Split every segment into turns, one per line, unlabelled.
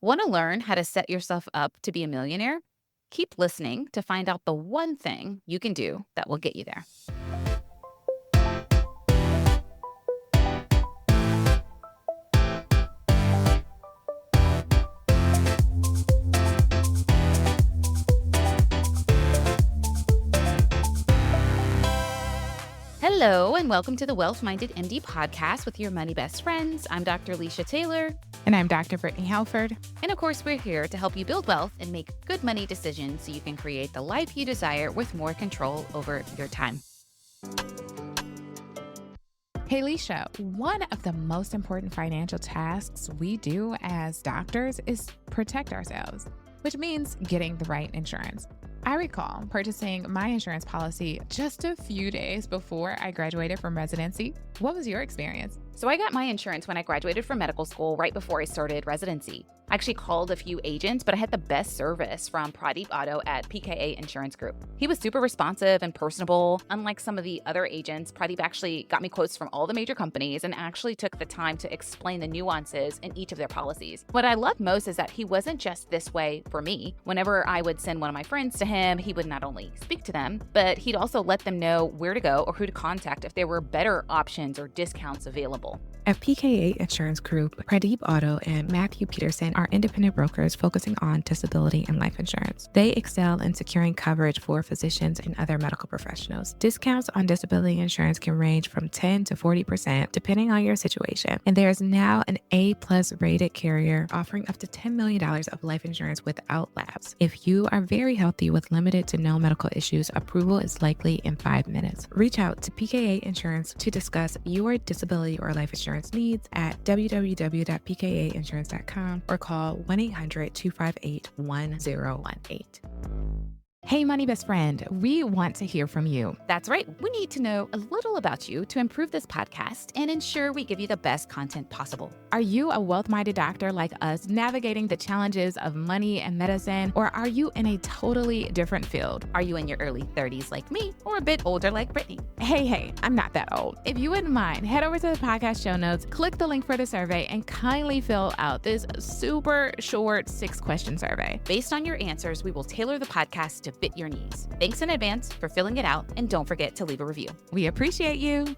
Want to learn how to set yourself up to be a millionaire? Keep listening to find out the one thing you can do that will get you there. Hello, and welcome to the Wealth Minded MD podcast with your money best friends. I'm Dr. Lisha Taylor.
And I'm Dr. Brittne Halford.
And of course, we're here to help you build wealth and make good money decisions so you can create the life you desire with more control over your time.
Hey, Lisha, one of the most important financial tasks we do as doctors is protect ourselves, which means getting the right insurance. I recall purchasing my insurance policy just a few days before I graduated from residency. What was your experience?
So I got my insurance when I graduated from medical school right before I started residency. I actually called a few agents, but I had the best service from Pradeep Auto at PKA Insurance Group. He was super responsive and personable. Unlike some of the other agents, Pradeep actually got me quotes from all the major companies and actually took the time to explain the nuances in each of their policies. What I love most is that he wasn't just this way for me. Whenever I would send one of my friends to him, he would not only speak to them, but he'd also let them know where to go or who to contact if there were better options or discounts available.
At PKA Insurance Group, Pradeep Auto and Matthew Peterson are independent brokers focusing on disability and life insurance. They excel in securing coverage for physicians and other medical professionals. Discounts on disability insurance can range from 10 to 40% depending on your situation. And there is now an A+ rated carrier offering up to $10 million of life insurance without lapse. If you are very healthy with limited to no medical issues, approval is likely in 5 minutes. Reach out to PKA Insurance to discuss your disability or life insurance needs at www.pkainsurance.com or call 1-800-258-1018.
Hey, money best friend, we want to hear from you.
That's right. We need to know a little about you to improve this podcast and ensure we give you the best content possible.
Are you a wealth-minded doctor like us navigating the challenges of money and medicine, or are you in a totally different field?
Are you in your early 30s like me or a bit older like Brittne?
Hey, I'm not that old. If you wouldn't mind, head over to the podcast show notes, click the link for the survey, and kindly fill out this super short 6-question survey.
Based on your answers, we will tailor the podcast to fit your needs. Thanks in advance for filling it out, and don't forget to leave a review.
We appreciate you.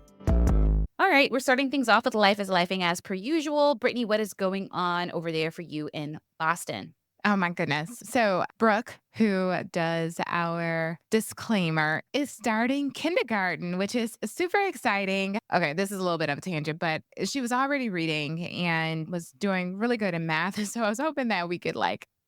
All right, we're starting things off with Life is Lifing as per usual. Brittne, what is going on over there for you in Boston?
Oh my goodness. So Brooke, who does our disclaimer, is starting kindergarten, which is super exciting. Okay, this is a little bit of a tangent, but she was already reading and was doing really good in math. So I was hoping that we could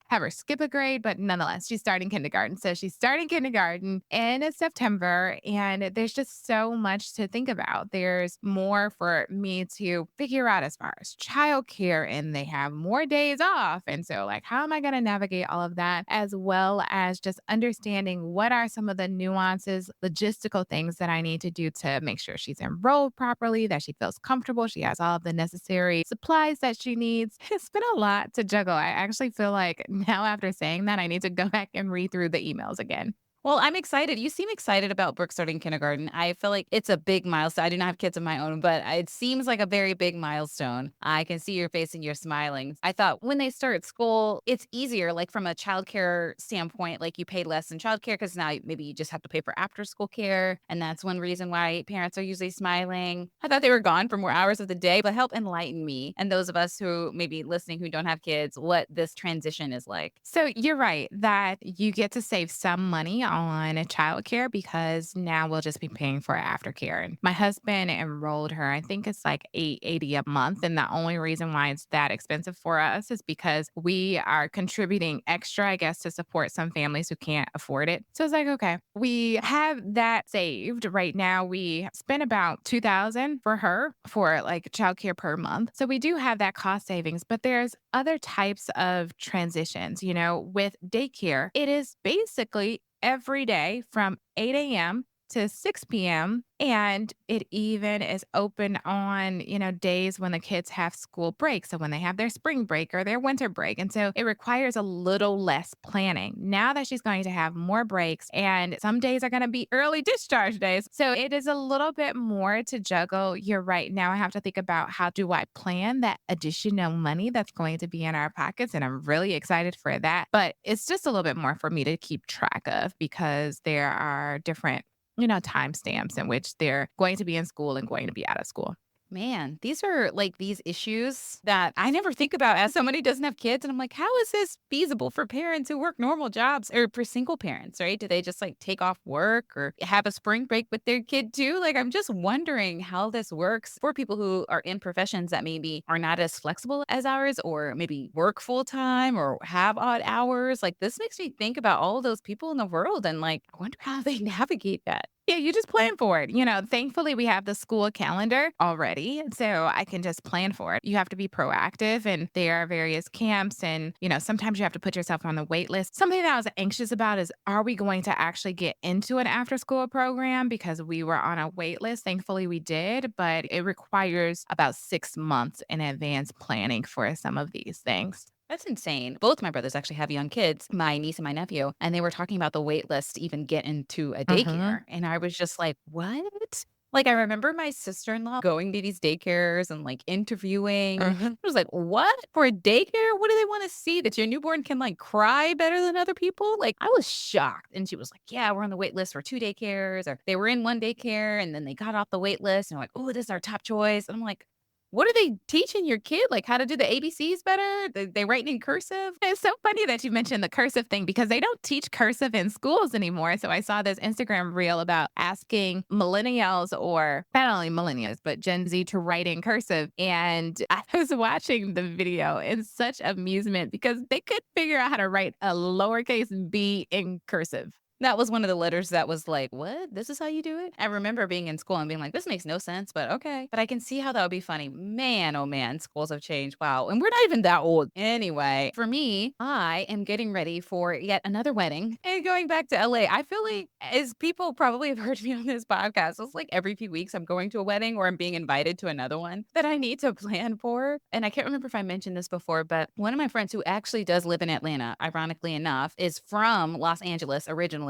have her skip a grade, but nonetheless, she's starting kindergarten. So she's starting kindergarten in September, and there's just so much to think about. There's more for me to figure out as far as childcare, and they have more days off. And so, how am I going to navigate all of that, as well as just understanding what are some of the nuances, logistical things that I need to do to make sure she's enrolled properly, that she feels comfortable, she has all of the necessary supplies that she needs. It's been a lot to juggle. I actually feel like now, after saying that, I need to go back and read through the emails again.
Well, I'm excited. You seem excited about Brooke starting kindergarten. I feel like it's a big milestone. I do not have kids of my own, but it seems like a very big milestone. I can see your face and you're smiling. I thought when they start school, it's easier, like from a childcare standpoint, like you pay less in childcare because now maybe you just have to pay for after school care. And that's one reason why parents are usually smiling. I thought they were gone for more hours of the day, but help enlighten me and those of us who may be listening who don't have kids, what this transition is like.
So you're right that you get to save some money on childcare because now we'll just be paying for aftercare. And my husband enrolled her. I think it's like $880 a month. And the only reason why it's that expensive for us is because we are contributing extra, I guess, to support some families who can't afford it. So it's like, okay, we have that saved. Right now, we spend about $2,000 for her for childcare per month. So we do have that cost savings, but there's other types of transitions. With daycare, it is basically every day from 8 a.m. to 6 p.m. And it even is open on, days when the kids have school break. So when they have their spring break or their winter break. And so it requires a little less planning. Now that she's going to have more breaks and some days are going to be early discharge days. So it is a little bit more to juggle. You're right. Now I have to think about how do I plan that additional money that's going to be in our pockets. And I'm really excited for that. But it's just a little bit more for me to keep track of because there are different timestamps in which they're going to be in school and going to be out of school.
Man, these are like these issues that I never think about as somebody who doesn't have kids. And I'm like, how is this feasible for parents who work normal jobs or for single parents, right? Do they just like take off work or have a spring break with their kid too? Like, I'm just wondering how this works for people who are in professions that maybe are not as flexible as ours or maybe work full time or have odd hours. Like, this makes me think about all those people in the world and like, I wonder how they navigate that.
Yeah, you just plan for it. Thankfully, we have the school calendar already. So I can just plan for it. You have to be proactive, and there are various camps. And, sometimes you have to put yourself on the wait list. Something that I was anxious about is are we going to actually get into an after school program because we were on a wait list? Thankfully, we did, but it requires about 6 months in advance planning for some of these things.
That's insane. Both my brothers actually have young kids, my niece and my nephew, and they were talking about the wait list to even get into a
Mhm.
daycare. And I was just like, what? Like, I remember my sister-in-law going to these daycares and like interviewing. I
Mhm.
was like, what? For a daycare? What do they want to see? That your newborn can like cry better than other people? Like, I was shocked. And she was like, yeah, we're on the wait list for 2 daycares. Or they were in one daycare and then they got off the wait list and like, oh, this is our top choice. And I'm like, what are they teaching your kid? Like how to do the ABCs better? They writing in cursive?
It's so funny that you mentioned the cursive thing because they don't teach cursive in schools anymore. So I saw this Instagram reel about asking millennials or not only millennials, but Gen Z to write in cursive. And I was watching the video in such amusement because they could figure out how to write a lowercase b in cursive.
That was one of the letters that was like, "What? This is how you do it?" I remember being in school and being like, "This makes no sense, but okay." But I can see how that would be funny. Man, oh man, schools have changed. Wow. And we're not even that old. Anyway, for me, I am getting ready for yet another wedding and going back to LA. I feel like, as people probably have heard me on this podcast, it's like every few weeks I'm going to a wedding or I'm being invited to another one that I need to plan for. And I can't remember if I mentioned this before, but one of my friends who actually does live in Atlanta, ironically enough, is from Los Angeles originally.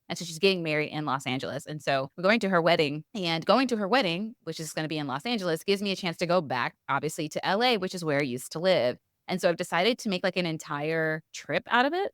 And so she's getting married in Los Angeles. And so we're going to her wedding. And going to her wedding, which is going to be in Los Angeles, gives me a chance to go back, obviously, to LA, which is where I used to live. And so I've decided to make like an entire trip out of it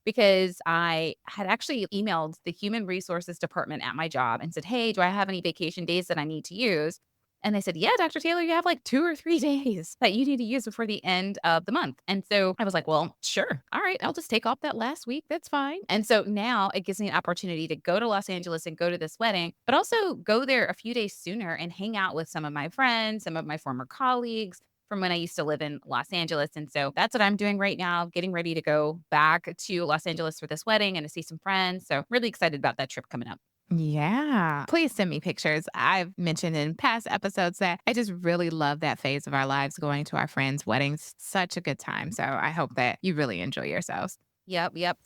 because I had actually emailed the human resources department at my job and said, hey, do I have any vacation days that I need to use? And they said, yeah, Dr. Taylor, you have like 2 or 3 days that you need to use before the end of the month. And so I was like, well, sure. All right, I'll just take off that last week. That's fine. And so now it gives me an opportunity to go to Los Angeles and go to this wedding, but also go there a few days sooner and hang out with some of my friends, some of my former colleagues from when I used to live in Los Angeles. And so that's what I'm doing right now, getting ready to go back to Los Angeles for this wedding and to see some friends. So really excited about that trip coming up.
Yeah. Please send me pictures. I've mentioned in past episodes that I just really love that phase of our lives going to our friends' weddings. Such a good time. So I hope that you really enjoy yourselves.
Yep.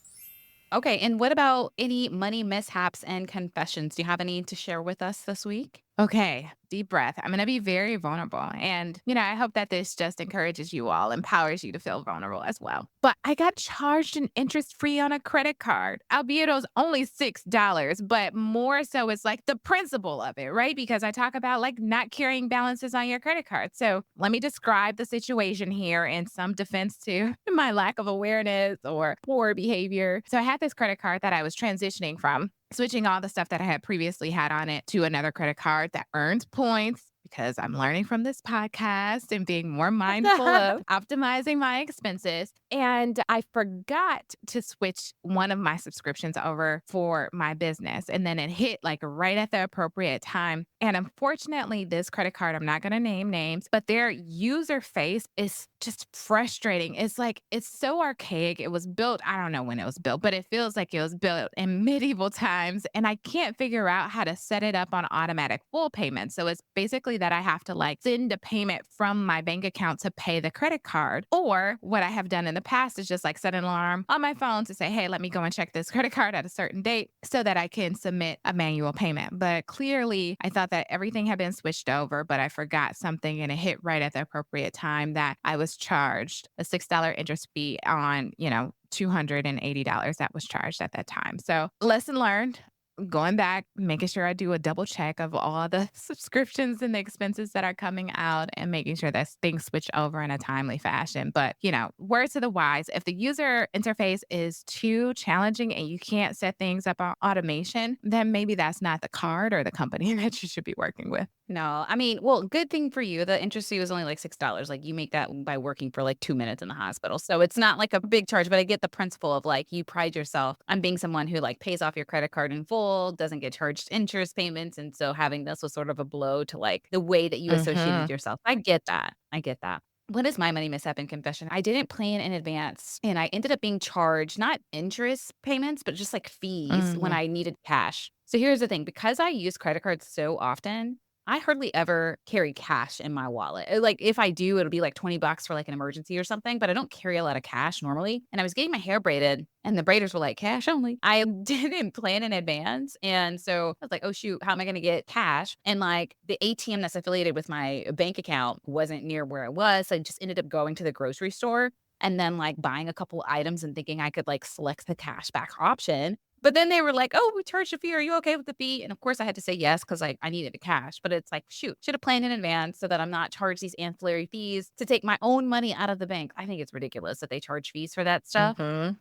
Okay. And what about any money mishaps and confessions? Do you have any to share with us this week?
Okay, deep breath. I'm going to be very vulnerable. And, I hope that this just encourages you all, empowers you to feel vulnerable as well. But I got charged an interest free on a credit card, albeit it was only $6, but more so it's like the principle of it, right? Because I talk about like not carrying balances on your credit card. So let me describe the situation here in some defense to my lack of awareness or poor behavior. So I had this credit card that I was transitioning from, switching all the stuff that I had previously had on it to another credit card that earns points because I'm learning from this podcast and being more mindful of optimizing my expenses. And I forgot to switch one of my subscriptions over for my business. And then it hit like right at the appropriate time. And unfortunately, this credit card, I'm not going to name names, but their user face is just frustrating. It's like, it's so archaic. It was built, I don't know when it was built, but it feels like it was built in medieval times. And I can't figure out how to set it up on automatic full payment. So it's basically that I have to like send a payment from my bank account to pay the credit card. Or what I have done in the past is just like set an alarm on my phone to say, hey, let me go and check this credit card at a certain date so that I can submit a manual payment. But clearly, I thought that everything had been switched over, but I forgot something and it hit right at the appropriate time that I was charged a $6 interest fee on, $280 that was charged at that time. So, lesson learned. Going back, making sure I do a double check of all the subscriptions and the expenses that are coming out and making sure that things switch over in a timely fashion. But, words to the wise, if the user interface is too challenging and you can't set things up on automation, then maybe that's not the card or the company that you should be working with.
No, I mean, well, good thing for you. The interest fee was only like $6. Like you make that by working for like 2 minutes in the hospital. So it's not like a big charge, but I get the principle of like you pride yourself on being someone who like pays off your credit card in full, doesn't get charged interest payments. And so having this was sort of a blow to like the way that you associated yourself. I get that. I get that. What is my money mishap and confession? I didn't plan in advance and I ended up being charged not interest payments, but just like fees when I needed cash. So here's the thing, because I use credit cards so often, I hardly ever carry cash in my wallet. Like if I do, it'll be like $20 for like an emergency or something, but I don't carry a lot of cash normally. And I was getting my hair braided and the braiders were like cash only. I didn't plan in advance. And so I was like, oh shoot, how am I going to get cash? And like the ATM that's affiliated with my bank account wasn't near where I was. So I just ended up going to the grocery store and then like buying a couple items and thinking I could like select the cash back option. But then they were like, oh, we charged a fee. Are you okay with the fee? And of course I had to say yes because like I needed the cash. But it's like, shoot, should have planned in advance so that I'm not charged these ancillary fees to take my own money out of the bank. I think it's ridiculous that they charge fees for that stuff.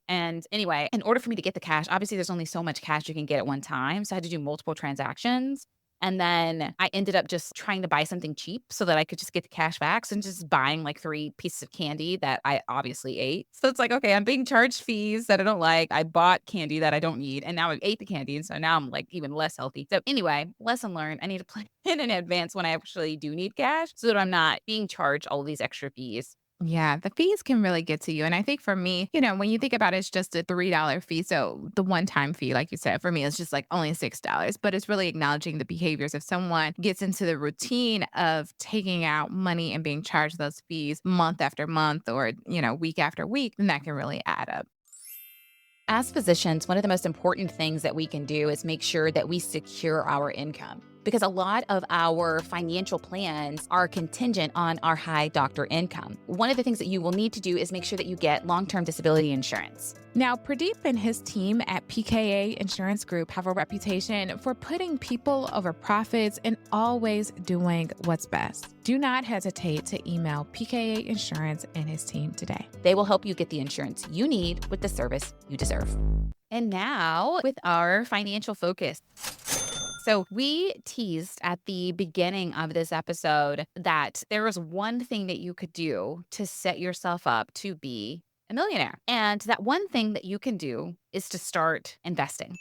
And anyway, in order for me to get the cash, obviously there's only so much cash you can get at one time. So I had to do multiple transactions. And then I ended up just trying to buy something cheap so that I could just get the cash back. So just buying like 3 pieces of candy that I obviously ate. So it's like, okay, I'm being charged fees that I don't like. I bought candy that I don't need. And now I ate the candy. And so now I'm like even less healthy. So anyway, lesson learned. I need to plan in advance when I actually do need cash so that I'm not being charged all these extra fees.
Yeah, the fees can really get to you. And I think for me, when you think about it, it's just a $3 fee. So the one-time fee, like you said, for me, it's just like only $6. But it's really acknowledging the behaviors. If someone gets into the routine of taking out money and being charged those fees month after month or, week after week, then that can really add up.
As physicians, one of the most important things that we can do is make sure that we secure our income because a lot of our financial plans are contingent on our high doctor income. One of the things that you will need to do is make sure that you get long-term disability insurance.
Now, Pradeep and his team at PKA Insurance Group have a reputation for putting people over profits and always doing what's best. Do not hesitate to email PKA Insurance and his team today.
They will help you get the insurance you need with the service you deserve. And now with our financial focus. So we teased at the beginning of this episode that there was one thing that you could do to set yourself up to be a millionaire. And that one thing that you can do is to start investing.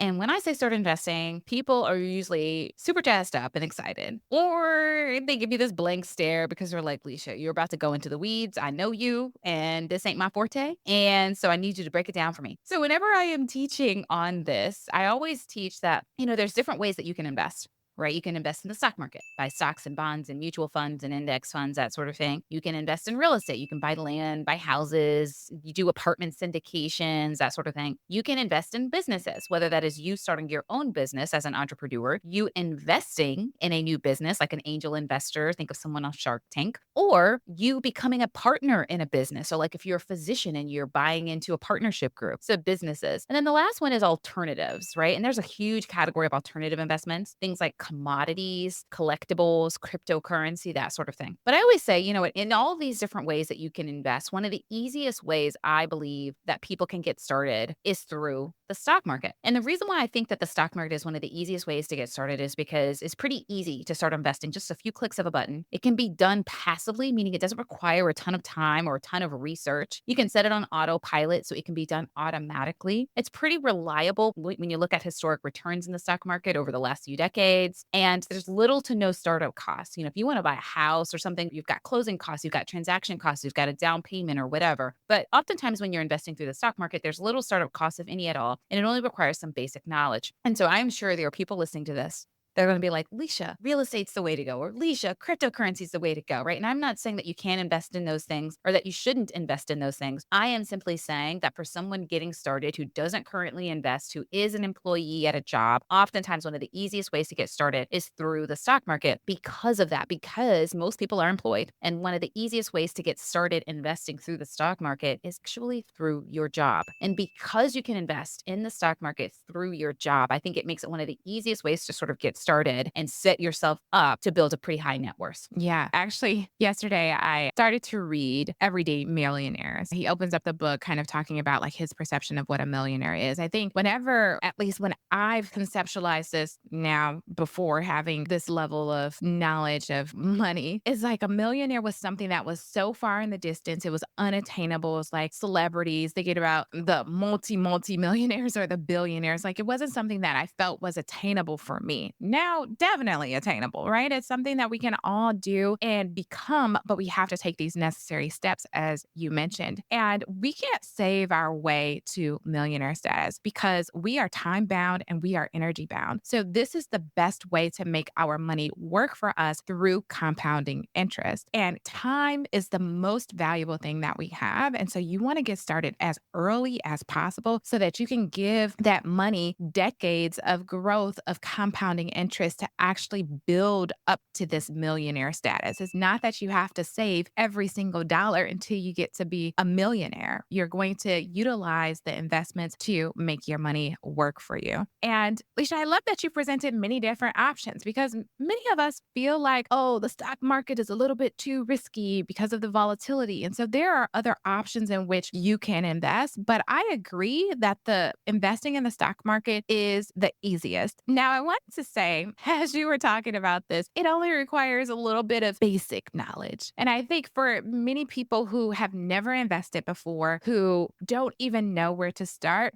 And when I say start investing, people are usually super jazzed up and excited. Or they give you this blank stare because they're like, Lisha, you're about to go into the weeds. I know you, and this ain't my forte. And so I need you to break it down for me. So whenever I am teaching on this, I always teach that, there's different ways that you can invest. Right? You can invest in the stock market, buy stocks and bonds and mutual funds and index funds, that sort of thing. You can invest in real estate. You can buy land, buy houses, you do apartment syndications, that sort of thing. You can invest in businesses, whether that is you starting your own business as an entrepreneur, you investing in a new business like an angel investor, think of someone on Shark Tank, or you becoming a partner in a business. So like if you're a physician and you're buying into a partnership group, so businesses. And then the last one is alternatives, right? And there's a huge category of alternative investments, things like commodities, collectibles, cryptocurrency, that sort of thing. But I always say, in all these different ways that you can invest, one of the easiest ways I believe that people can get started is through the stock market. And the reason why I think that the stock market is one of the easiest ways to get started is because it's pretty easy to start investing, just a few clicks of a button. It can be done passively, meaning it doesn't require a ton of time or a ton of research. You can set it on autopilot so it can be done automatically. It's pretty reliable when you look at historic returns in the stock market over the last few decades. investments. And there's little to no startup costs. If you want to buy a house or something, you've got closing costs, you've got transaction costs, you've got a down payment or whatever. But oftentimes when you're investing through the stock market, there's little startup costs, if any at all, and it only requires some basic knowledge. And so I'm sure there are people listening to this. They're going to be like, Lisha, real estate's the way to go, or Lisha, cryptocurrency's the way to go, right? And I'm not saying that you can't invest in those things or that you shouldn't invest in those things. I am simply saying that for someone getting started who doesn't currently invest, who is an employee at a job, oftentimes one of the easiest ways to get started is through the stock market because of that, because most people are employed. And one of the easiest ways to get started investing through the stock market is actually through your job. And because you can invest in the stock market through your job, I think it makes it one of the easiest ways to sort of get started and set yourself up to build a pretty high net worth.
Yeah. Actually, yesterday I started to read Everyday Millionaires. He opens up the book kind of talking about like his perception of what a millionaire is. I think whenever, at least when I've conceptualized this now before having this level of knowledge of money, is like a millionaire was something that was so far in the distance. It was unattainable. It was like celebrities. They get about the multi millionaires or the billionaires. Like it wasn't something that I felt was attainable for me. Now, definitely attainable, right? It's something that we can all do and become, but we have to take these necessary steps, as you mentioned. And we can't save our way to millionaire status because we are time bound and we are energy bound. So, this is the best way to make our money work for us through compounding interest. And time is the most valuable thing that we have. And so, you want to get started as early as possible so that you can give that money decades of growth of compounding interest to actually build up to this millionaire status. It's not that you have to save every single dollar until you get to be a millionaire. You're going to utilize the investments to make your money work for you. And Lisha, I love that you presented many different options because many of us feel like, oh, the stock market is a little bit too risky because of the volatility. And so there are other options in which you can invest. But I agree that the investing in the stock market is the easiest. Now, I want to say, as you were talking about this, it only requires a little bit of basic knowledge. And I think for many people who have never invested before, who don't even know where to start,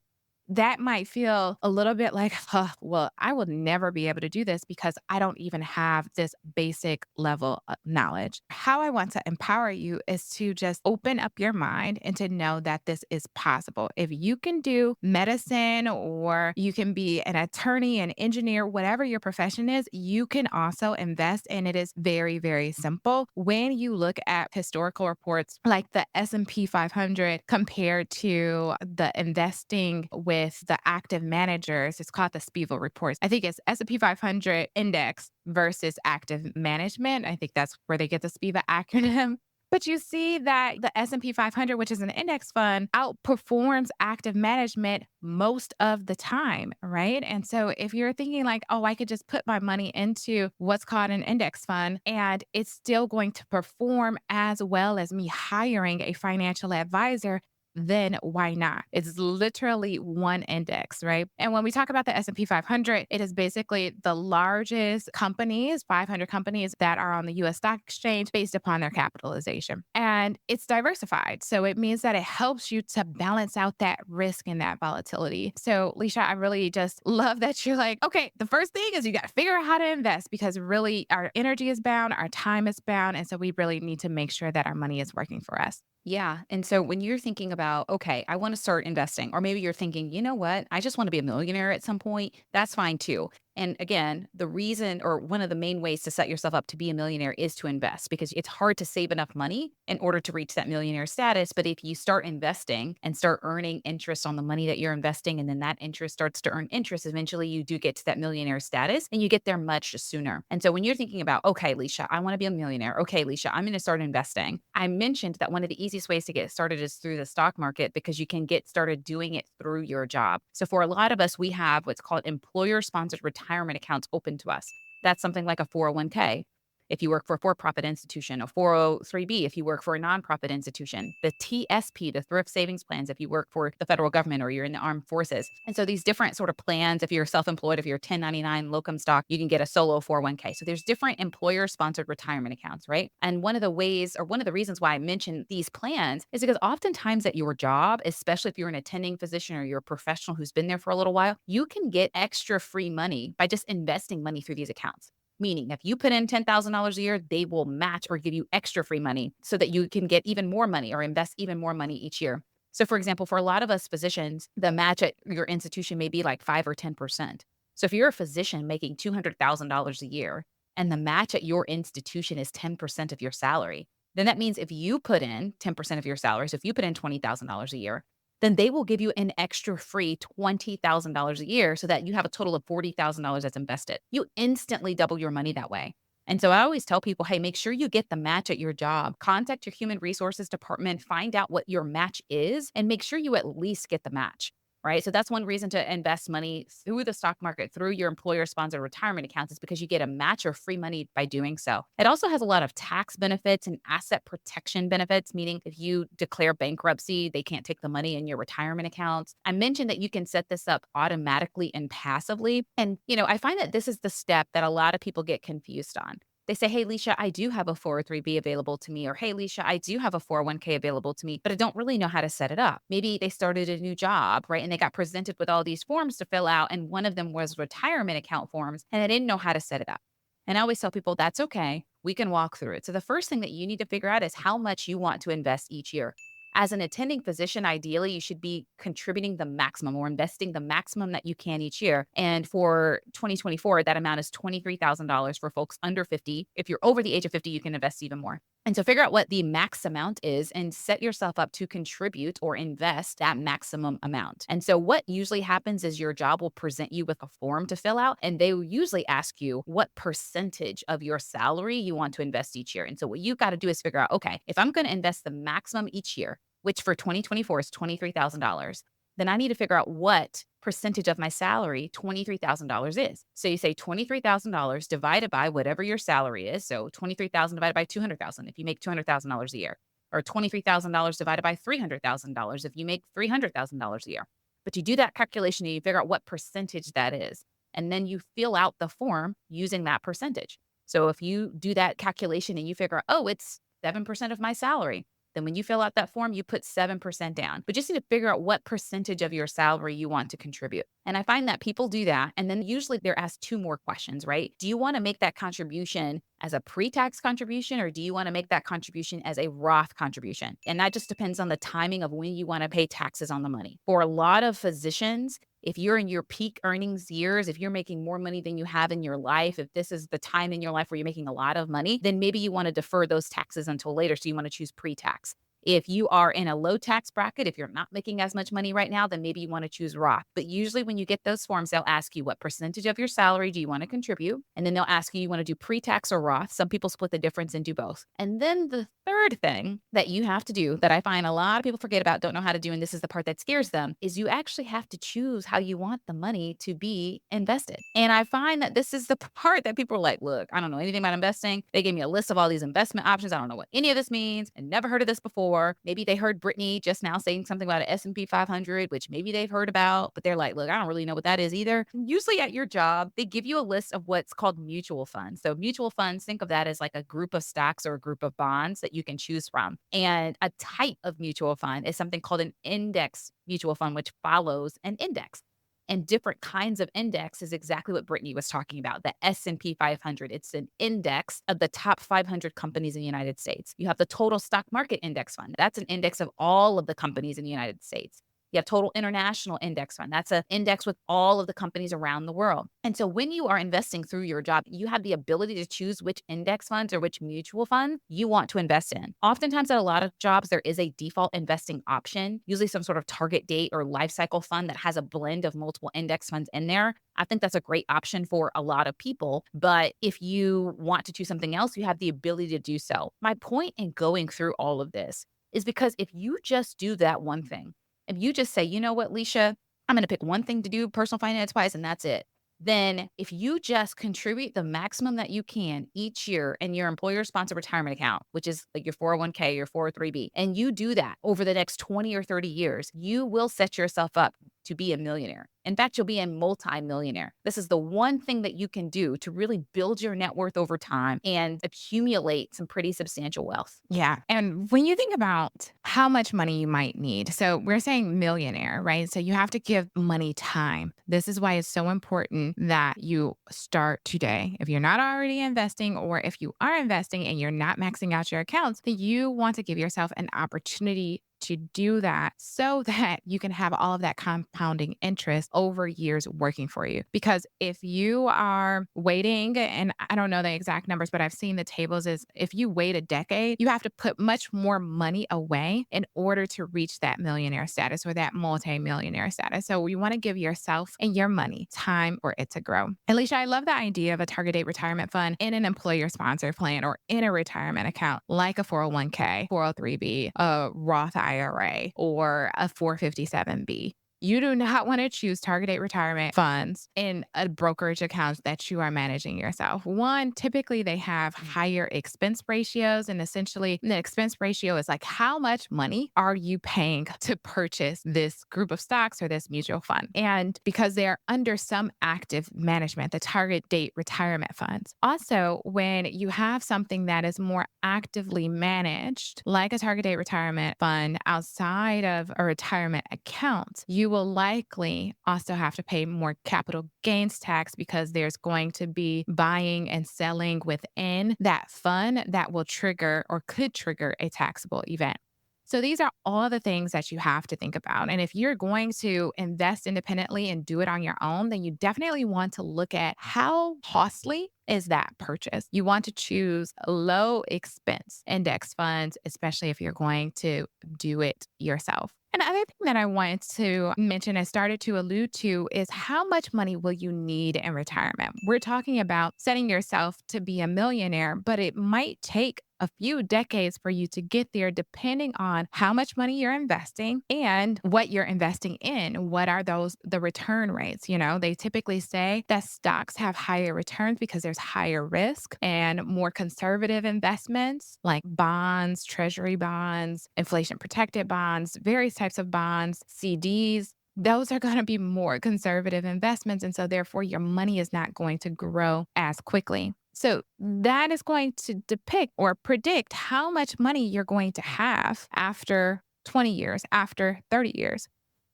that might feel a little bit like, well, I will never be able to do this because I don't even have this basic level of knowledge. How I want to empower you is to just open up your mind and to know that this is possible. If you can do medicine or you can be an attorney, an engineer, whatever your profession is, you can also invest. And it is very, very simple. When you look at historical reports like the S&P 500 compared to the investing with the active managers, it's called the Spiegel reports. I think it's S&P 500 index versus active management. I think that's where they get the Spiegel acronym. But you see that the S&P 500, which is an index fund, outperforms active management most of the time, right? And so if you're thinking like, oh, I could just put my money into what's called an index fund and it's still going to perform as well as me hiring a financial advisor, then why not? It's literally one index, right? And when we talk about the S&P 500, it is basically the largest companies, 500 companies that are on the US stock exchange based upon their capitalization. And it's diversified. So it means that it helps you to balance out that risk and that volatility. So Lisha, I really just love that you're like, okay, the first thing is you got to figure out how to invest because really our energy is bound, our time is bound. And so we really need to make sure that our money is working for us.
Yeah. And so when you're thinking about, okay, I want to start investing, or maybe you're thinking, you know what, I just want to be a millionaire at some point, that's fine too. And again, the reason or one of the main ways to set yourself up to be a millionaire is to invest because it's hard to save enough money in order to reach that millionaire status. But if you start investing and start earning interest on the money that you're investing, and then that interest starts to earn interest, eventually you do get to that millionaire status and you get there much sooner. And so when you're thinking about, okay, Lisha, I want to be a millionaire. Okay, Lisha, I'm going to start investing. I mentioned that one of the easiest ways to get started is through the stock market because you can get started doing it through your job. So for a lot of us, we have what's called employer-sponsored retirement accounts open to us. That's something like a 401k. if you work for a for-profit institution, a 403B if you work for a nonprofit institution, the TSP, the thrift savings plans if you work for the federal government or you're in the armed forces. And so these different sort of plans, if you're self-employed, if you're 1099 locum stock, you can get a solo 401k. So there's different employer-sponsored retirement accounts, right? And one of the ways or one of the reasons why I mention these plans is because oftentimes at your job, especially if you're an attending physician or you're a professional who's been there for a little while, you can get extra free money by just investing money through these accounts. Meaning, if you put in $10,000 a year, they will match or give you extra free money so that you can get even more money or invest even more money each year. So, for example, for a lot of us physicians, the match at your institution may be like 5 or 10%. So, if you're a physician making $200,000 a year and the match at your institution is 10% of your salary, then that means if you put in 10% of your salary, so if you put in $20,000 a year, then they will give you an extra free $20,000 a year so that you have a total of $40,000 that's invested. You instantly double your money that way. And so I always tell people, hey, make sure you get the match at your job. Contact your human resources department, find out what your match is, and make sure you at least get the match. Right. So that's one reason to invest money through the stock market, through your employer sponsored retirement accounts, is because you get a match or free money by doing so. It also has a lot of tax benefits and asset protection benefits, meaning if you declare bankruptcy, they can't take the money in your retirement accounts. I mentioned that you can set this up automatically and passively. And, I find that this is the step that a lot of people get confused on. They say, hey, Lisha, I do have a 403B available to me. Or, hey, Lisha, I do have a 401k available to me, but I don't really know how to set it up. Maybe they started a new job, right? And they got presented with all these forms to fill out. And one of them was retirement account forms, and they didn't know how to set it up. And I always tell people, that's okay. We can walk through it. So the first thing that you need to figure out is how much you want to invest each year. As an attending physician, ideally, you should be contributing the maximum or investing the maximum that you can each year. And for 2024, that amount is $23,000 for folks under 50. If you're over the age of 50, you can invest even more. And so figure out what the max amount is and set yourself up to contribute or invest that maximum amount. And so what usually happens is your job will present you with a form to fill out, and they will usually ask you what percentage of your salary you want to invest each year. And so what you've got to do is figure out, okay, if I'm going to invest the maximum each year, which for 2024 is $23,000, then I need to figure out what percentage of my salary $23,000 is. So you say $23,000 divided by whatever your salary is. So 23,000 divided by 200,000 if you make $200,000 a year, or $23,000 divided by $300,000 if you make $300,000 a year. But you do that calculation and you figure out what percentage that is. And then you fill out the form using that percentage. So if you do that calculation and you figure out, oh, it's 7% of my salary, then when you fill out that form, you put 7% down. But just need to figure out what percentage of your salary you want to contribute. And I find that people do that. And then usually they're asked two more questions, right? Do you want to make that contribution as a pre-tax contribution, or do you want to make that contribution as a Roth contribution? And that just depends on the timing of when you want to pay taxes on the money. For a lot of physicians, if you're in your peak earnings years, if you're making more money than you have in your life, if this is the time in your life where you're making a lot of money, then maybe you want to defer those taxes until later. So you want to choose pre-tax. If you are in a low tax bracket, if you're not making as much money right now, then maybe you want to choose Roth. But usually when you get those forms, they'll ask you what percentage of your salary do you want to contribute? And then they'll ask you want to do pre-tax or Roth. Some people split the difference and do both. And then the third thing that you have to do that I find a lot of people forget about, don't know how to do, and this is the part that scares them, is you actually have to choose how you want the money to be invested. And I find that this is the part that people are like, look, I don't know anything about investing. They gave me a list of all these investment options. I don't know what any of this means and never heard of this before. Maybe they heard Brittne just now saying something about an S&P 500, which maybe they've heard about, but they're like, look, I don't really know what that is either. Usually at your job, they give you a list of what's called mutual funds. So mutual funds, think of that as like a group of stocks or a group of bonds that you can choose from. And a type of mutual fund is something called an index mutual fund, which follows an index. And different kinds of index is exactly what Brittne was talking about, the S&P 500. It's an index of the top 500 companies in the United States. You have the total stock market index fund. That's an index of all of the companies in the United States. You have total international index fund. That's an index with all of the companies around the world. And so when you are investing through your job, you have the ability to choose which index funds or which mutual fund you want to invest in. Oftentimes at a lot of jobs, there is a default investing option, usually some sort of target date or life cycle fund that has a blend of multiple index funds in there. I think that's a great option for a lot of people. But if you want to choose something else, you have the ability to do so. My point in going through all of this is because if you just do that one thing, if you just say, you know what, Lisha, I'm going to pick one thing to do personal finance wise, and that's it, then if you just contribute the maximum that you can each year in your employer sponsored retirement account, which is like your 401k, your 403b, and you do that over the next 20 or 30 years, you will set yourself up to be a millionaire. In fact, you'll be a multi-millionaire. This is the one thing that you can do to really build your net worth over time and accumulate some pretty substantial wealth.
Yeah. And when you think about how much money you might need, so we're saying millionaire, right? So you have to give money time. This is why it's so important that you start today. If you're not already investing, or if you are investing and you're not maxing out your accounts, then you want to give yourself an opportunity to do that so that you can have all of that compounding interest over years working for you. Because if you are waiting, and I don't know the exact numbers, but I've seen the tables, is if you wait a decade, you have to put much more money away in order to reach that millionaire status or that multi-millionaire status. So you want to give yourself and your money time for it to grow. And Lisha, I love the idea of a target date retirement fund in an employer sponsored plan or in a retirement account like a 401k, 403b, a Roth IRA, or a 457b. You do not want to choose target date retirement funds in a brokerage account that you are managing yourself. One, typically they have higher expense ratios, and essentially the expense ratio is like how much money are you paying to purchase this group of stocks or this mutual fund? And because they're under some active management, the target date retirement funds. Also, when you have something that is more actively managed, like a target date retirement fund outside of a retirement account, you will likely also have to pay more capital gains tax because there's going to be buying and selling within that fund that will trigger or could trigger a taxable event. So these are all the things that you have to think about. And if you're going to invest independently and do it on your own, then you definitely want to look at how costly is that purchase. You want to choose low expense index funds, especially if you're going to do it yourself. Another thing that I wanted to mention and started to allude to is how much money will you need in retirement? We're talking about setting yourself to be a millionaire, but it might take a few decades for you to get there, depending on how much money you're investing and what you're investing in. What are the return rates? They typically say that stocks have higher returns because there's higher risk, and more conservative investments like bonds, treasury bonds, inflation protected bonds, various types of bonds, CDs, those are going to be more conservative investments. And so therefore your money is not going to grow as quickly. So that is going to depict or predict how much money you're going to have after 20 years, after 30 years.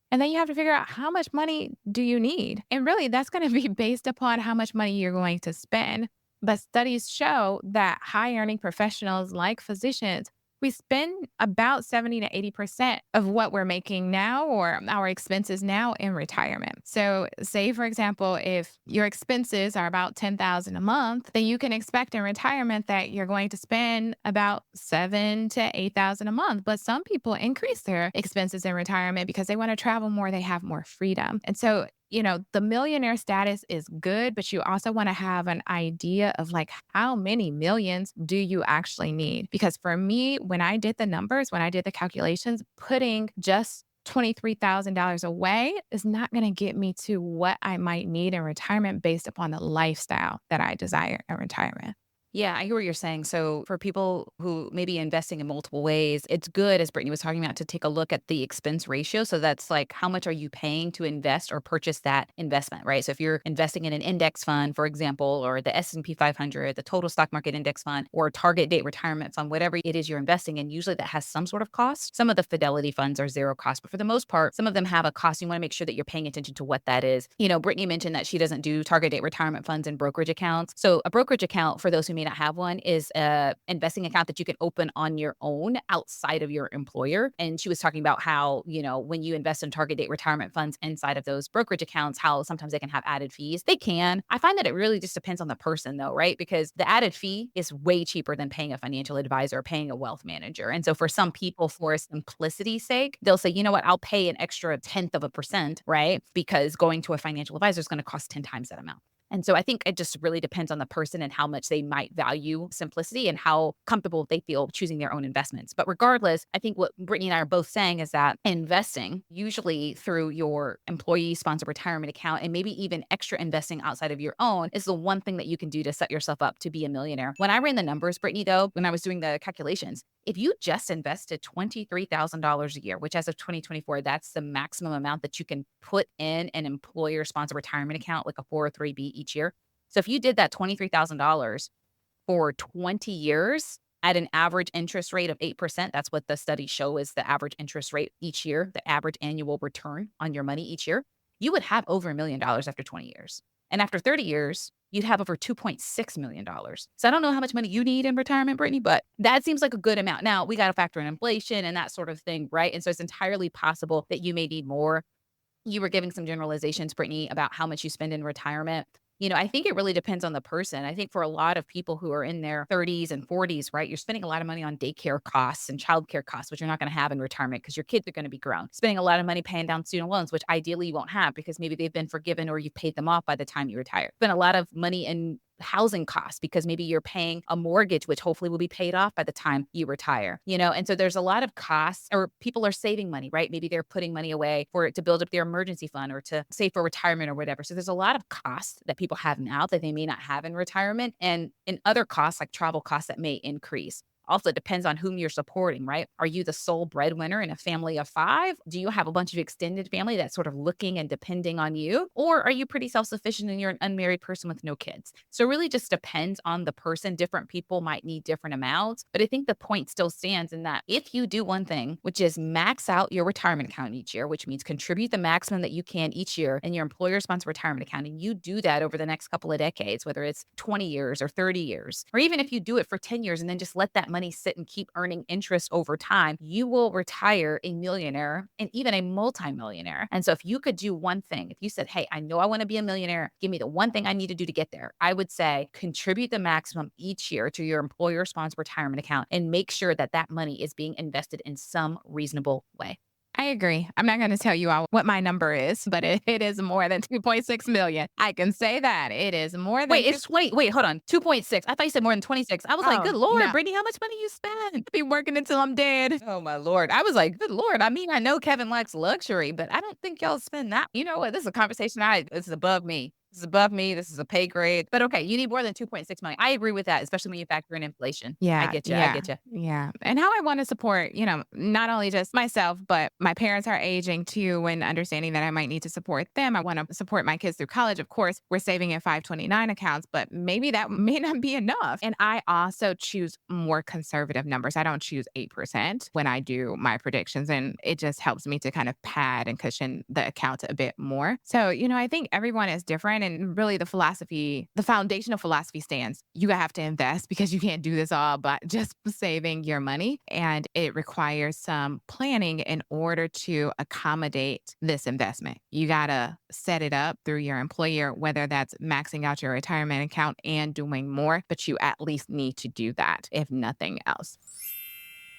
And then you have to figure out how much money do you need? And really that's going to be based upon how much money you're going to spend. But studies show that high earning professionals like physicians, we spend about 70 to 80% of what we're making now or our expenses now in retirement. So say, for example, if your expenses are about $10,000 a month, then you can expect in retirement that you're going to spend about $7,000 to $8,000 a month. But some people increase their expenses in retirement because they want to travel more, they have more freedom. And so the millionaire status is good, but you also want to have an idea of like how many millions do you actually need? Because for me, when I did the numbers, when I did the calculations, putting just $23,000 away is not going to get me to what I might need in retirement based upon the lifestyle that I desire in retirement.
Yeah, I hear what you're saying. So for people who may be investing in multiple ways, it's good, as Brittne was talking about, to take a look at the expense ratio. So that's like, how much are you paying to invest or purchase that investment, right? So if you're investing in an index fund, for example, or the S&P 500, the total stock market index fund, or target date retirement fund, whatever it is you're investing in, usually that has some sort of cost. Some of the Fidelity funds are zero cost, but for the most part, some of them have a cost. You want to make sure that you're paying attention to what that is. Brittne mentioned that she doesn't do target date retirement funds and brokerage accounts. So a brokerage account, for those who may not have one, is a investing account that you can open on your own outside of your employer. And she was talking about how, when you invest in target date retirement funds inside of those brokerage accounts, how sometimes they can have added fees. They can. I find that it really just depends on the person though, right? Because the added fee is way cheaper than paying a financial advisor or paying a wealth manager. And so for some people, for simplicity's sake, they'll say, you know what, I'll pay an extra 1/10%, right? Because going to a financial advisor is going to cost 10 times that amount. And so I think it just really depends on the person and how much they might value simplicity and how comfortable they feel choosing their own investments. But regardless, I think what Brittany and I are both saying is that investing, usually through your employee sponsored retirement account and maybe even extra investing outside of your own, is the one thing that you can do to set yourself up to be a millionaire. When I ran the numbers, Brittany, though, when I was doing the calculations, if you just invested $23,000 a year, which as of 2024, that's the maximum amount that you can put in an employer sponsored retirement account, like a 403B each year. So if you did that $23,000 for 20 years at an average interest rate of 8%, that's what the studies show is the average interest rate each year, the average annual return on your money each year, you would have over $1 million after 20 years. And after 30 years, you'd have over $2.6 million. So I don't know how much money you need in retirement, Brittany, but that seems like a good amount. Now, we got to factor in inflation and that sort of thing, right? And so it's entirely possible that you may need more. You were giving some generalizations, Brittany, about how much you spend in retirement. I think it really depends on the person. I think for a lot of people who are in their 30s and 40s, right, you're spending a lot of money on daycare costs and childcare costs, which you're not going to have in retirement because your kids are going to be grown. Spending a lot of money paying down student loans, which ideally you won't have because maybe they've been forgiven or you've paid them off by the time you retire. Spend a lot of money in housing costs because maybe you're paying a mortgage, which hopefully will be paid off by the time you retire, and so there's a lot of costs, or people are saving money, right? Maybe they're putting money away for it to build up their emergency fund or to save for retirement or whatever. So there's a lot of costs that people have now that they may not have in retirement, and in other costs like travel costs that may increase. Also, it depends on whom you're supporting, right? Are you the sole breadwinner in a family of 5? Do you have a bunch of extended family that's sort of looking and depending on you? Or are you pretty self-sufficient and you're an unmarried person with no kids? So it really just depends on the person. Different people might need different amounts. But I think the point still stands in that if you do one thing, which is max out your retirement account each year, which means contribute the maximum that you can each year in your employer-sponsored retirement account, and you do that over the next couple of decades, whether it's 20 years or 30 years, or even if you do it for 10 years and then just let that money sit and keep earning interest over time, you will retire a millionaire and even a multimillionaire. And so if you could do one thing, if you said, hey, I know I want to be a millionaire, give me the one thing I need to do to get there, I would say contribute the maximum each year to your employer-sponsored retirement account and make sure that that money is being invested in some reasonable way.
I agree. I'm not going to tell you all what my number is, but it is more than 2.6 million. I can say that it is more than.
Wait, hold on. 2.6. I thought you said more than 26. I was like, good Lord,
no.
Brittany, how much money you spend?
Be working until I'm dead.
Oh my Lord. I was like, good Lord. I mean, I know Kevin likes luxury, but I don't think y'all spend that. You know what? This is a conversation this is above me. This is above me. This is a pay grade. But okay, you need more than 2.6 million. I agree with that, especially when you factor in inflation.
Yeah.
I get you. I get you.
Yeah. And how I want to support, not only just myself, but my parents are aging too, and understanding that I might need to support them. I want to support my kids through college. Of course, we're saving in 529 accounts, but maybe that may not be enough. And I also choose more conservative numbers. I don't choose 8% when I do my predictions. And it just helps me to kind of pad and cushion the account a bit more. So, I think everyone is different. And really the foundational philosophy stands. You have to invest because you can't do this all by just saving your money. And it requires some planning in order to accommodate this investment. You got to set it up through your employer, whether that's maxing out your retirement account and doing more, but you at least need to do that, if nothing else.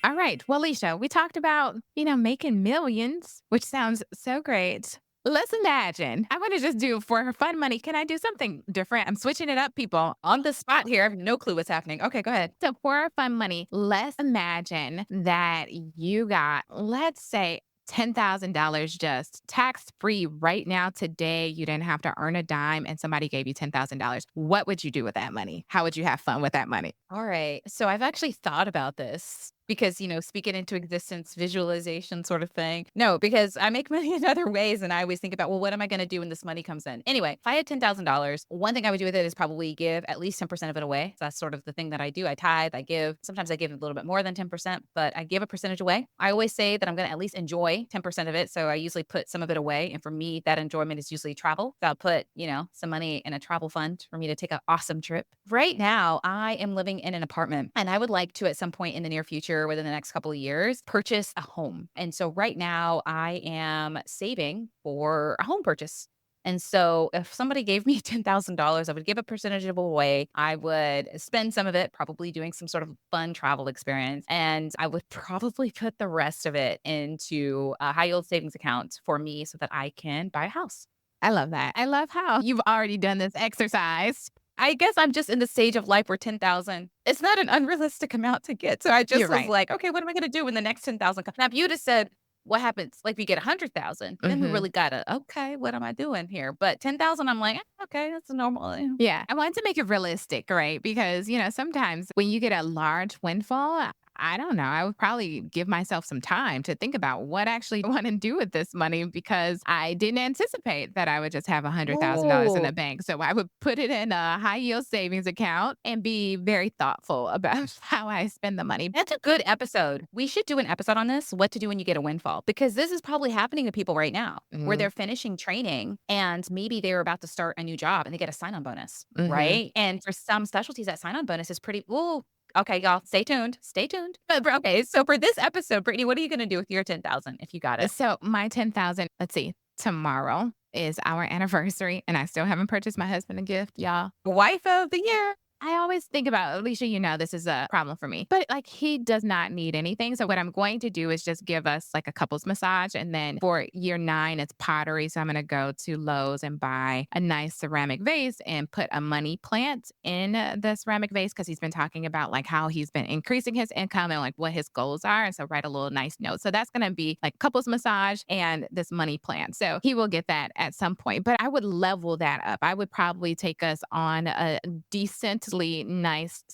All right. Well, Lisha, we talked about, making millions, which sounds so great. Let's imagine. I want to just do for fun money. Can I do something different? I'm switching it up, people.
On the spot here. I have no clue what's happening. Okay, go ahead.
So for fun money, let's imagine that you got, let's say, $10,000 just tax-free right now today. You didn't have to earn a dime and somebody gave you $10,000. What would you do with that money? How would you have fun with that money?
All right. So I've actually thought about this because, speak it into existence, visualization sort of thing. No, because I make money in other ways. And I always think about, well, what am I going to do when this money comes in? Anyway, if I had $10,000, one thing I would do with it is probably give at least 10% of it away. So that's sort of the thing that I do. I tithe, I give. Sometimes I give a little bit more than 10%, but I give a percentage away. I always say that I'm going to at least enjoy 10% of it. So I usually put some of it away. And for me, that enjoyment is usually travel. So I'll put, some money in a travel fund for me to take an awesome trip. Right now, I am living in an apartment and I would like to, at some point in the near future, within the next couple of years, purchase a home. And so right now I am saving for a home purchase. And so if somebody gave me $10,000, I would give a percentage of it away. I would spend some of it probably doing some sort of fun travel experience. And I would probably put the rest of it into a high yield savings account for me so that I can buy a house.
I love that. I love how you've already done this exercise.
I guess I'm just in the stage of life where 10,000, it's not an unrealistic amount to get. So I just
You're
was
right.
like, okay, what am I going to do when the next 10,000 comes? Now, if you'd have said, what happens? Like, if you get 100,000, then we
Mhm.
really got to, okay, what am I doing here? But 10,000, I'm like, okay, that's normal.
Yeah. I wanted to make it realistic, right? Because, sometimes when you get a large windfall, I don't know. I would probably give myself some time to think about what actually I want to do with this money because I didn't anticipate that I would just have $100,000 in the
Oh,
bank. So I would put it in a high yield savings account and be very thoughtful about how I spend the money.
that's a good episode. We should do an episode on this, what to do when you get a windfall, because this is probably happening to people right now where
Mhm.
they're finishing training and maybe they're about to start a new job and they get a sign on bonus,
Mhm.
right? And for some specialties, that sign on bonus is pretty, ooh, okay, y'all, stay tuned. Stay tuned. But okay, so for this episode, Brittany, what are you going to do with your 10,000 if you got it?
So my 10,000, let's see, tomorrow is our anniversary and I still haven't purchased my husband a gift, y'all.
Wife of the year.
I always think about, Alicia, this is a problem for me, but like he does not need anything. So what I'm going to do is just give us like a couples massage. And then for year 9, it's pottery. So I'm going to go to Lowe's and buy a nice ceramic vase and put a money plant in the ceramic vase because he's been talking about like how he's been increasing his income and like what his goals are. And so write a little nice note. So that's going to be like couples massage and this money plant. So he will get that at some point, but I would level that up. I would probably take us on a decent nice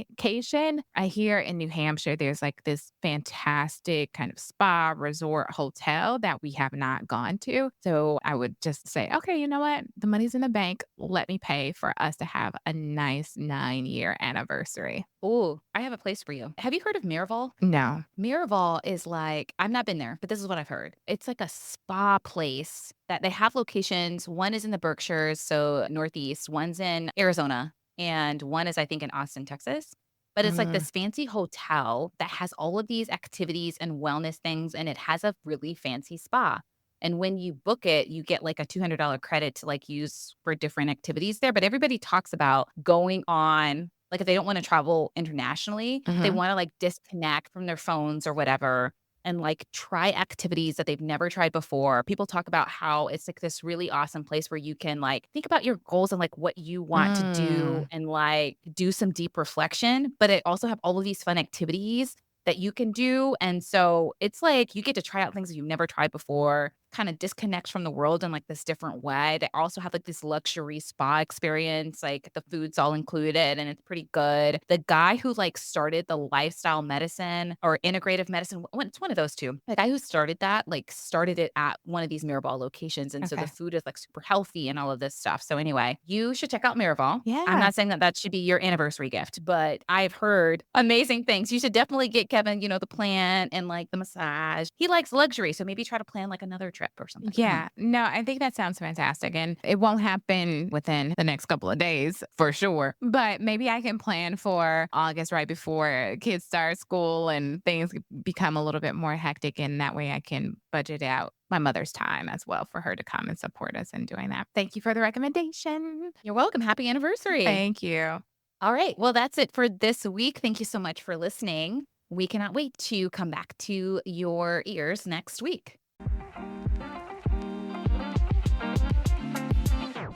staycation. I hear in New Hampshire, there's like this fantastic kind of spa resort hotel that we have not gone to. So I would just say, okay, you know what? The money's in the bank. Let me pay for us to have a nice 9-year anniversary.
Oh, I have a place for you. Have you heard of Miraval?
No.
Miraval is like, I've not been there, but this is what I've heard. It's like a spa place that they have locations. One is in the Berkshires, so Northeast, one's in Arizona, and one is, I think, in Austin, Texas. But it's like
Mm.
this fancy hotel that has all of these activities and wellness things, and it has a really fancy spa. And when you book it, you get like a $200 credit to like use for different activities there. But everybody talks about going on, like if they don't want to travel internationally, they
Mhm.
want to like disconnect from their phones or whatever and like try activities that they've never tried before. People talk about how it's like this really awesome place where you can like think about your goals and like what you want to do
Mm.
and like do some deep reflection, but it also have all of these fun activities that you can do. And so it's like you get to try out things that you've never tried before, kind of disconnect from the world in like this different way. They also have like this luxury spa experience, like the food's all included and it's pretty good. The guy who like started the lifestyle medicine or integrative medicine, it's one of those two. The guy who started that, like started it at one of these Miraval locations. And so the
Okay.
food is like super healthy and all of this stuff. So anyway, you should check out Miraval. I'm
Yeah.
not saying that that should be your anniversary gift, but I've heard amazing things. You should definitely get Kevin, the plant and like the massage. He likes luxury. So maybe try to plan like another trip or something.
Yeah, no, I think that sounds fantastic. And it won't happen within the next couple of days for sure. But maybe I can plan for August right before kids start school and things become a little bit more hectic. And that way I can budget out my mother's time as well for her to come and support us in doing that. Thank you for the recommendation.
You're welcome. Happy anniversary.
Thank you.
All right. Well, that's it for this week. Thank you so much for listening. We cannot wait to come back to your ears next week.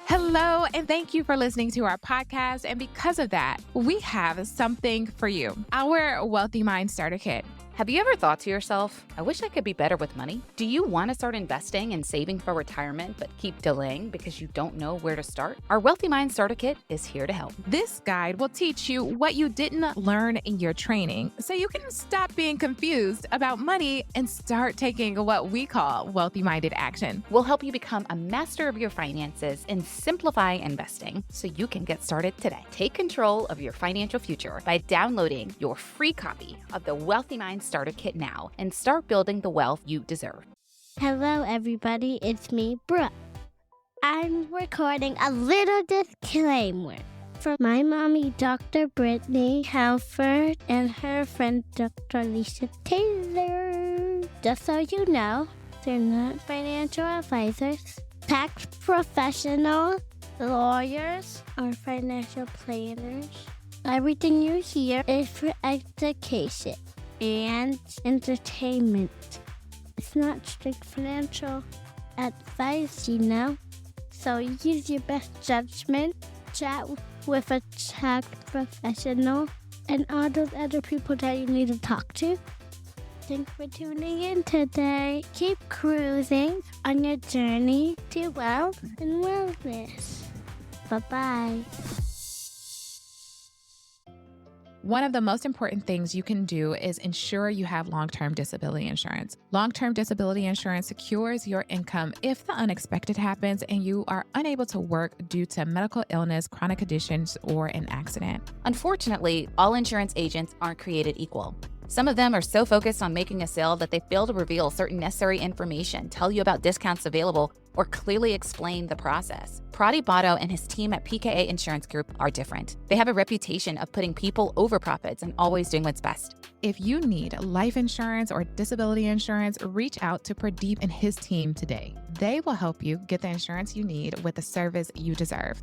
Hello, and thank you for listening to our podcast. And because of that, we have something for you, our Wealthy Mind Starter Kit.
Have you ever thought to yourself, I wish I could be better with money? Do you want to start investing and saving for retirement, but keep delaying because you don't know where to start? Our Wealthy Mind Starter Kit is here to help.
This guide will teach you what you didn't learn in your training so you can stop being confused about money and start taking what we call wealthy minded action.
We'll help you become a master of your finances and simplify investing so you can get started today. Take control of your financial future by downloading your free copy of the Wealthy Mind Starter Kit now and start building the wealth you deserve.
Hello, everybody. It's me, Brooke. I'm recording a little disclaimer for my mommy, Dr. Brittne Halford, and her friend, Dr. Lisha Taylor. Just so you know, they're not financial advisors, tax professionals, lawyers, or financial planners. Everything you hear is for education and entertainment. It's not strict financial advice, So use your best judgment, chat with a tax professional, and all those other people that you need to talk to. Thanks for tuning in today. Keep cruising on your journey to wealth and wellness. Bye-bye.
One of the most important things you can do is ensure you have long-term disability insurance. Long-term disability insurance secures your income if the unexpected happens and you are unable to work due to medical illness, chronic conditions, or an accident.
Unfortunately, all insurance agents aren't created equal. Some of them are so focused on making a sale that they fail to reveal certain necessary information, tell you about discounts available, or clearly explain the process. Pradeep Bhado and his team at PKA Insurance Group are different. They have a reputation of putting people over profits and always doing what's best.
If you need life insurance or disability insurance, reach out to Pradeep and his team today. They will help you get the insurance you need with the service you deserve.